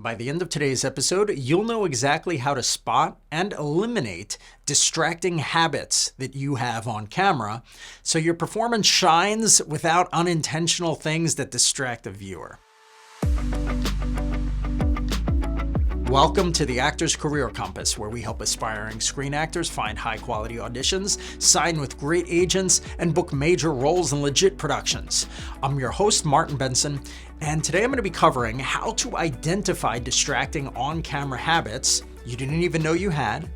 By the end of today's episode, you'll know exactly how to spot and eliminate distracting habits that you have on camera so your performance shines without unintentional things that distract the viewer. Welcome to the Actor's Career Compass, where we help aspiring screen actors find high-quality auditions, sign with great agents, and book major roles in legit productions. I'm your host, Martin Benson, and today I'm going to be covering how to identify distracting on-camera habits you didn't even know you had,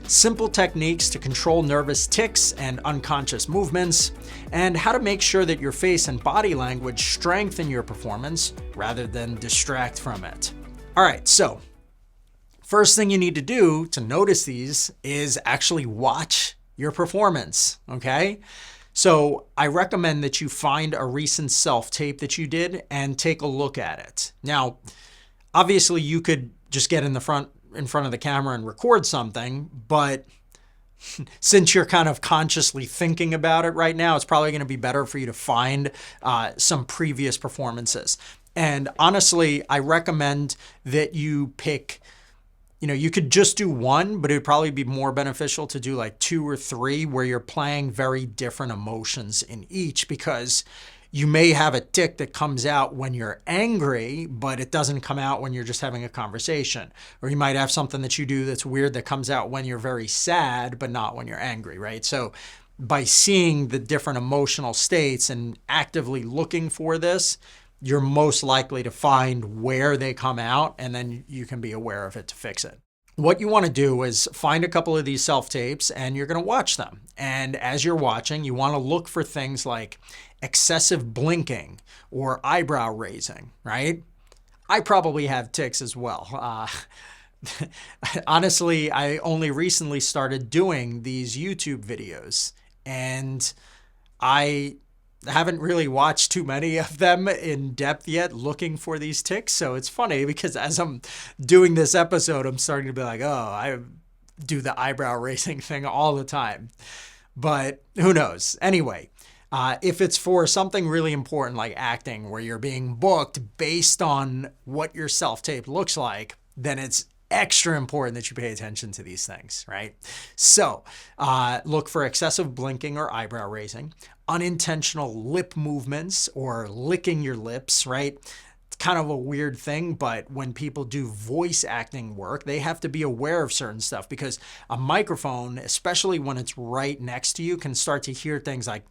simple techniques to control nervous tics and unconscious movements, and how to make sure that your face and body language strengthen your performance rather than distract from it. All right, so first thing you need to do to notice these is actually watch your performance, okay? So I recommend that you find a recent self-tape that you did and take a look at it. Now, obviously you could just get in front of the camera and record something, but since you're kind of consciously thinking about it right now, it's probably going to be better for you to find some previous performances. And honestly, I recommend that you pick, you could just do one, but it would probably be more beneficial to do like 2 or 3 where you're playing very different emotions in each, because you may have a tic that comes out when you're angry, but it doesn't come out when you're just having a conversation. Or you might have something that you do that's weird that comes out when you're very sad, but not when you're angry, right? So by seeing the different emotional states and actively looking for this, you're most likely to find where they come out, and then you can be aware of it to fix it. What you want to do is find a couple of these self-tapes and you're going to watch them. And as you're watching, you want to look for things like excessive blinking or eyebrow raising, right? I probably have tics as well. Honestly, I only recently started doing these YouTube videos, and I haven't really watched too many of them in depth yet looking for these tics. So it's funny because as I'm doing this episode, I'm starting to be like, oh, I do the eyebrow raising thing all the time. But who knows? Anyway, if it's for something really important like acting, where you're being booked based on what your self-tape looks like, then it's extra important that you pay attention to these things, right? So look for excessive blinking or eyebrow raising, unintentional lip movements or licking your lips, right? It's kind of a weird thing, but when people do voice acting work, they have to be aware of certain stuff, because a microphone, especially when it's right next to you, can start to hear things like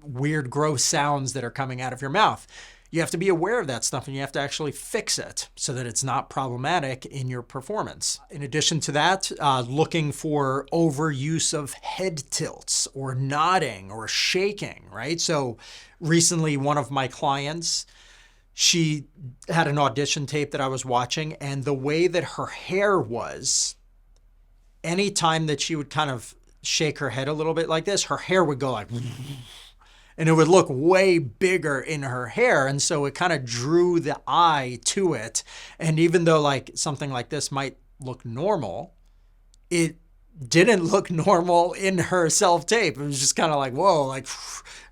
weird, gross sounds that are coming out of your mouth. You have to be aware of that stuff, and you have to actually fix it so that it's not problematic in your performance. In addition to that, looking for overuse of head tilts or nodding or shaking, right? So recently, one of my clients, she had an audition tape that I was watching, and the way that her hair was, anytime that she would kind of shake her head a little bit like this, her hair would go like and it would look way bigger in her hair. And so it kind of drew the eye to it. And even though like something like this might look normal, it didn't look normal in her self-tape. It was just kind of like, whoa, like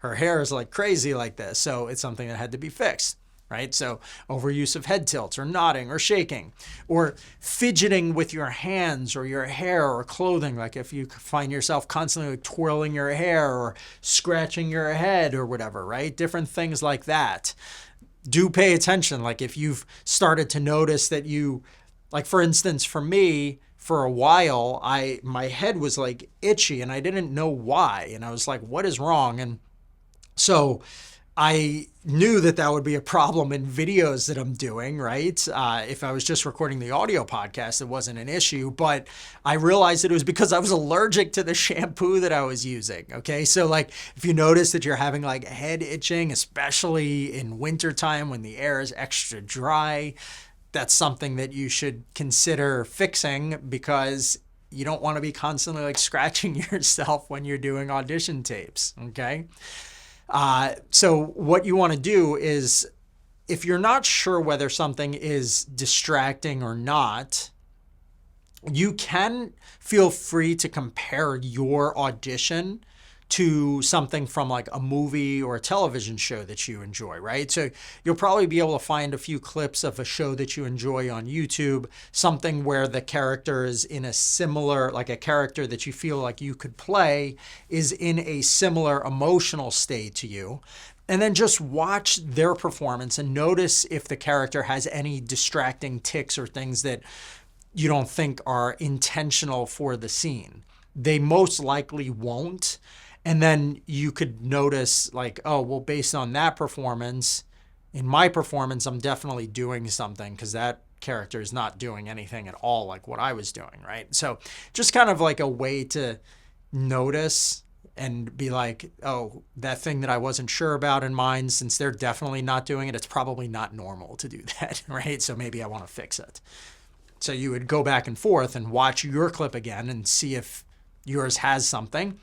her hair is like crazy like this. So it's something that had to be fixed, right? So overuse of head tilts or nodding or shaking or fidgeting with your hands or your hair or clothing. Like if you find yourself constantly twirling your hair or scratching your head or whatever, right? Different things like that. Do pay attention. Like if you've started to notice that you, like for instance, for me, for a while, my head was like itchy and I didn't know why. And I was like, what is wrong? And so I knew that would be a problem in videos that I'm doing, right? If I was just recording the audio podcast, it wasn't an issue, but I realized that it was because I was allergic to the shampoo that I was using, okay? So like if you notice that you're having like head itching, especially in wintertime when the air is extra dry, that's something that you should consider fixing, because you don't want to be constantly like scratching yourself when you're doing audition tapes, okay? So what you want to do is, if you're not sure whether something is distracting or not, you can feel free to compare your audition to something from like a movie or a television show that you enjoy, right? So you'll probably be able to find a few clips of a show that you enjoy on YouTube, something where the character is in a similar, like a character that you feel like you could play is in a similar emotional state to you. And then just watch their performance and notice if the character has any distracting tics or things that you don't think are intentional for the scene. They most likely won't. And then you could notice like, oh, well, based on that performance, in my performance, I'm definitely doing something because that character is not doing anything at all like what I was doing, right? So just kind of like a way to notice and be like, oh, that thing that I wasn't sure about in mine, since they're definitely not doing it, it's probably not normal to do that, right? So maybe I want to fix it. So you would go back and forth and watch your clip again and see if yours has something.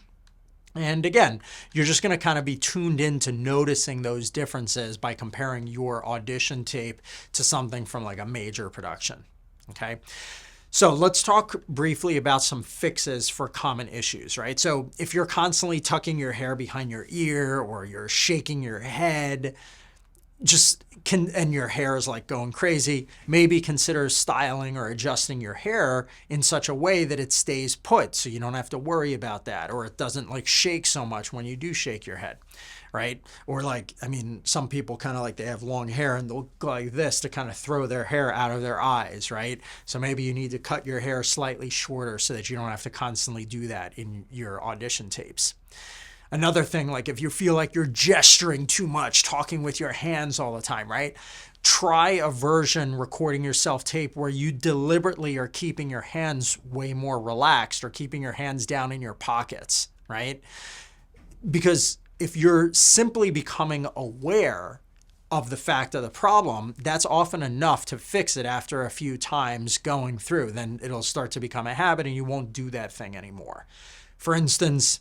And again, you're just going to kind of be tuned into noticing those differences by comparing your audition tape to something from like a major production. Okay. So let's talk briefly about some fixes for common issues, right? So if you're constantly tucking your hair behind your ear or you're shaking your head, and your hair is like going crazy, maybe consider styling or adjusting your hair in such a way that it stays put so you don't have to worry about that, or it doesn't like shake so much when you do shake your head, right? Or like, I mean, some people kind of like they have long hair and they'll go like this to kind of throw their hair out of their eyes, right? So maybe you need to cut your hair slightly shorter so that you don't have to constantly do that in your audition tapes. Another thing, like if you feel like you're gesturing too much, talking with your hands all the time, right? Try a version recording yourself tape where you deliberately are keeping your hands way more relaxed or keeping your hands down in your pockets, right? Because if you're simply becoming aware of the fact of the problem, that's often enough to fix it after a few times going through. Then it'll start to become a habit and you won't do that thing anymore. For instance,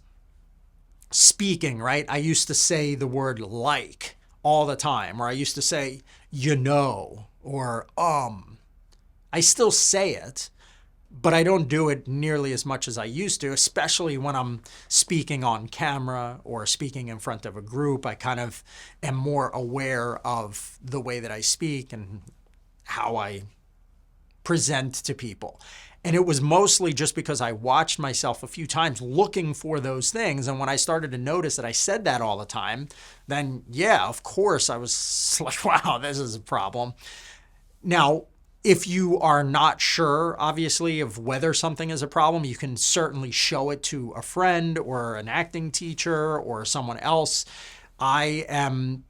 speaking, right? I used to say the word like all the time, or I used to say, you know, or I still say it, but I don't do it nearly as much as I used to, especially when I'm speaking on camera or speaking in front of a group. I kind of am more aware of the way that I speak and how I present to people. And it was mostly just because I watched myself a few times looking for those things. And when I started to notice that I said that all the time, then yeah, of course I was like, wow, this is a problem. Now, if you are not sure, obviously, of whether something is a problem, you can certainly show it to a friend or an acting teacher or someone else. I am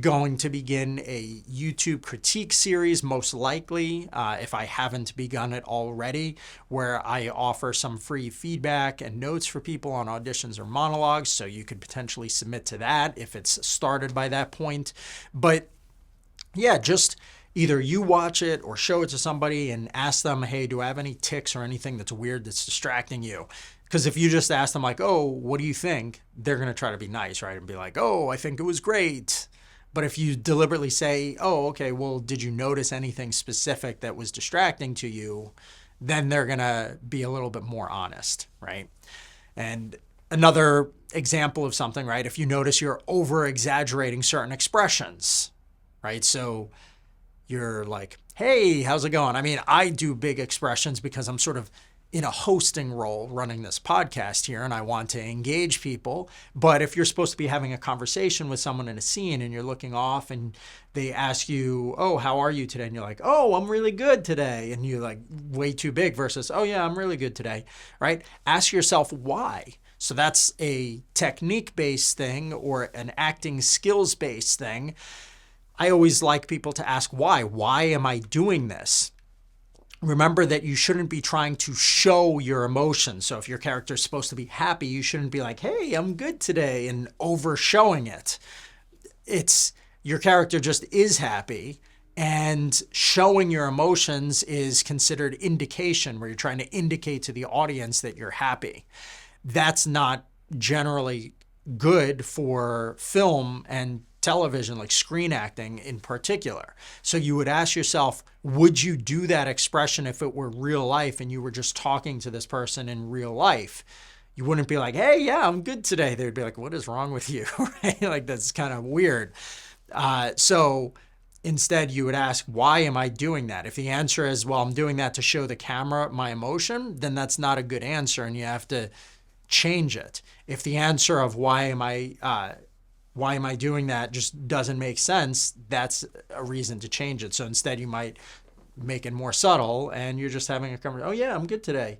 going to begin a YouTube critique series, most likely, if I haven't begun it already, where I offer some free feedback and notes for people on auditions or monologues. So you could potentially submit to that if it's started by that point. But yeah, just either you watch it or show it to somebody and ask them, hey, do I have any tics or anything that's weird that's distracting you? Because if you just ask them like, oh, what do you think? They're going to try to be nice, right? And be like, oh, I think it was great. But if you deliberately say, oh, okay, well, did you notice anything specific that was distracting to you? Then they're going to be a little bit more honest, right? And another example of something, right? If you notice you're over exaggerating certain expressions, right? So you're like, hey, how's it going? I mean, I do big expressions because I'm sort of in a hosting role running this podcast here and I want to engage people. But if you're supposed to be having a conversation with someone in a scene and you're looking off and they ask you, oh, how are you today? And you're like, oh, I'm really good today. And you're like way too big versus, oh yeah, I'm really good today, right? Ask yourself why. So that's a technique-based thing or an acting skills-based thing. I always like people to ask why. Why am I doing this? Remember that you shouldn't be trying to show your emotions. So if your character is supposed to be happy, you shouldn't be like, hey, I'm good today and over showing it. It's your character just is happy, and showing your emotions is considered indication, where you're trying to indicate to the audience that you're happy. That's not generally good for film and television, like screen acting in particular. So you would ask yourself, would you do that expression if it were real life and you were just talking to this person in real life? You wouldn't be like, hey, yeah, I'm good today. They'd be like, what is wrong with you? Right? Like, that's kind of weird. So instead, you would ask, why am I doing that? If the answer is, well, I'm doing that to show the camera my emotion, then that's not a good answer, and you have to change it. If the answer of why am I doing that just doesn't make sense, that's a reason to change it. So instead, you might make it more subtle, and you're just having a conversation. Oh yeah, I'm good today,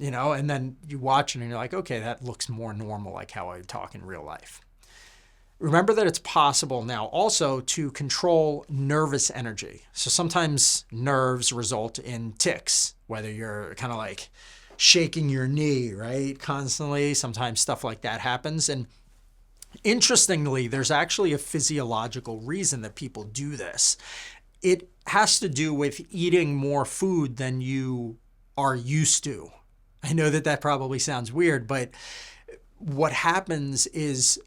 and then you watch it and you're like, okay, that looks more normal, like how I talk in real life. Remember that it's possible now also to control nervous energy. So sometimes nerves result in tics, whether you're kind of like shaking your knee, right? Constantly. Sometimes stuff like that happens. And interestingly, there's actually a physiological reason that people do this. It has to do with eating more food than you are used to. I know that that probably sounds weird, but what happens is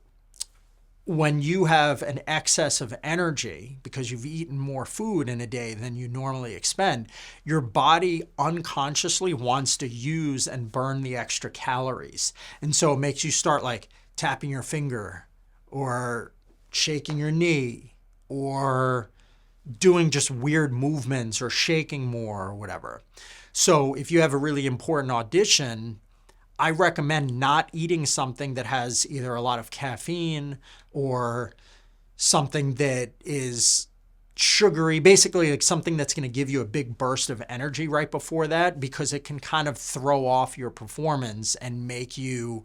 when you have an excess of energy because you've eaten more food in a day than you normally expend, your body unconsciously wants to use and burn the extra calories. And so it makes you start like tapping your finger or shaking your knee or doing just weird movements or shaking more or whatever. So if you have a really important audition, I recommend not eating something that has either a lot of caffeine or something that is sugary, basically like something that's going to give you a big burst of energy right before that, because it can kind of throw off your performance and make you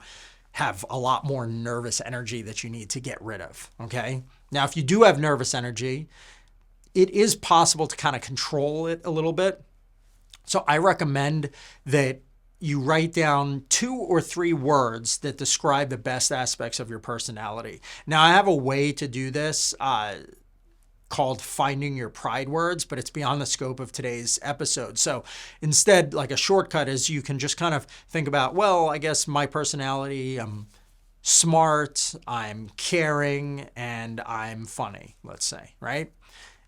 have a lot more nervous energy that you need to get rid of. Okay. Now, if you do have nervous energy, it is possible to kind of control it a little bit. So I recommend that you write down 2 or 3 words that describe the best aspects of your personality. Now, I have a way to do this called finding your pride words, but it's beyond the scope of today's episode. So instead, like a shortcut is you can just kind of think about, well, I guess my personality, I'm smart, I'm caring, and I'm funny, let's say, right?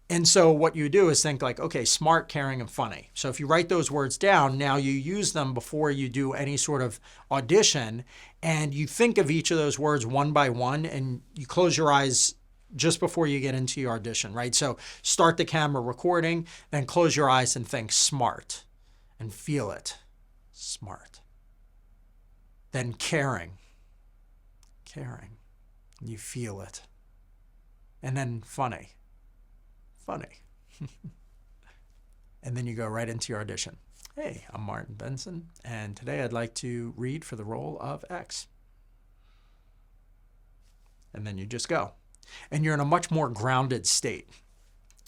And so what you do is think like, okay, smart, caring, and funny. So if you write those words down, now you use them before you do any sort of audition, and you think of each of those words one by one, and you close your eyes just before you get into your audition, right? So start the camera recording, then close your eyes and think smart, and feel it, smart. Then caring, caring, you feel it. And then funny. Funny. And then you go right into your audition. Hey, I'm Martin Benson, and today I'd like to read for the role of X. And then you just go. And you're in a much more grounded state.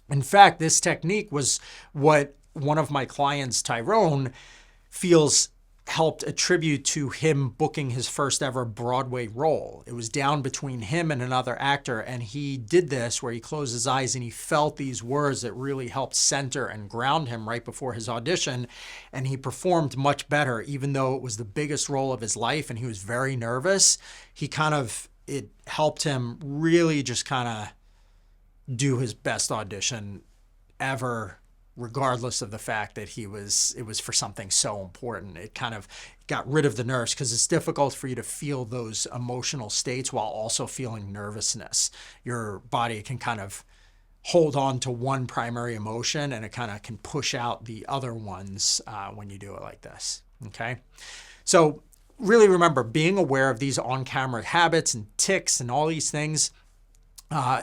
In fact, this technique was what one of my clients, Tyrone, feels helped attribute to him booking his first ever Broadway role. It was down between him and another actor, and he did this where he closed his eyes and he felt these words that really helped center and ground him right before his audition, and he performed much better. Even though it was the biggest role of his life and he was very nervous, it helped him really just kind of do his best audition ever, regardless of the fact that it was for something so important. It kind of got rid of the nerves, because it's difficult for you to feel those emotional states while also feeling nervousness. Your body can kind of hold on to one primary emotion, and it kind of can push out the other ones when you do it like this. Okay. So really remember, being aware of these on-camera habits and tics and all these things,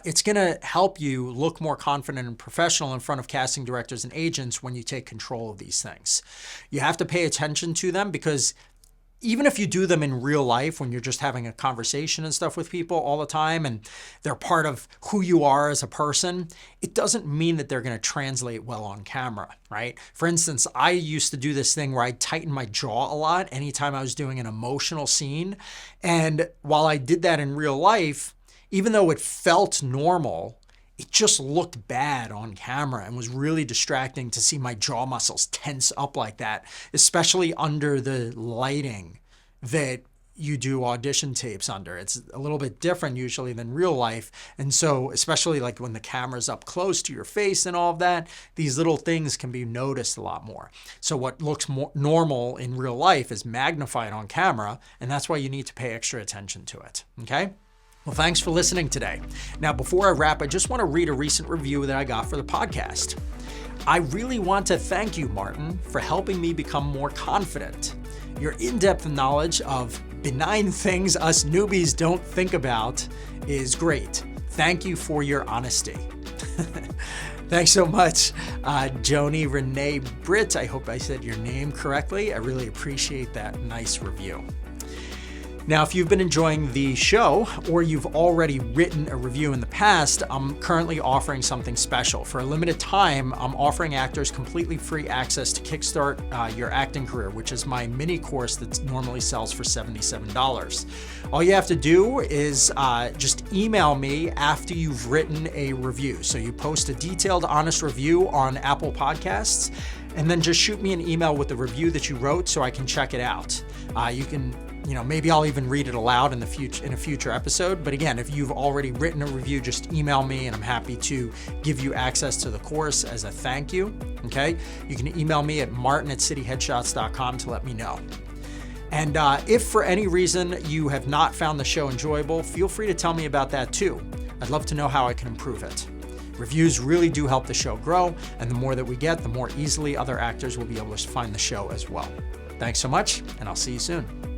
it's going to help you look more confident and professional in front of casting directors and agents when you take control of these things. You have to pay attention to them, because even if you do them in real life when you're just having a conversation and stuff with people all the time and they're part of who you are as a person, it doesn't mean that they're going to translate well on camera, right? For instance, I used to do this thing where I tighten my jaw a lot anytime I was doing an emotional scene. And while I did that in real life, even though it felt normal, it just looked bad on camera and was really distracting to see my jaw muscles tense up like that, especially under the lighting that you do audition tapes under. It's a little bit different usually than real life. And so especially like when the camera's up close to your face and all of that, these little things can be noticed a lot more. So what looks more normal in real life is magnified on camera, and that's why you need to pay extra attention to it, okay? Well, thanks for listening today. Now, before I wrap, I just want to read a recent review that I got for the podcast. I really want to thank you, Martin, for helping me become more confident. Your in-depth knowledge of benign things us newbies don't think about is great. Thank you for your honesty. Thanks so much, Joni Renee Britt. I hope I said your name correctly. I really appreciate that nice review. Now, if you've been enjoying the show or you've already written a review in the past, I'm currently offering something special. For a limited time, I'm offering actors completely free access to Kickstart Your Acting Career, which is my mini course that normally sells for $77. All you have to do is just email me after you've written a review. So you post a detailed, honest review on Apple Podcasts, and then just shoot me an email with the review that you wrote so I can check it out. You can, maybe I'll even read it aloud in a future episode. But again, if you've already written a review, just email me and I'm happy to give you access to the course as a thank you. Okay. You can email me at martin@cityheadshots.com to let me know. And if for any reason you have not found the show enjoyable, feel free to tell me about that too. I'd love to know how I can improve it. Reviews really do help the show grow, and the more that we get, the more easily other actors will be able to find the show as well. Thanks so much, and I'll see you soon.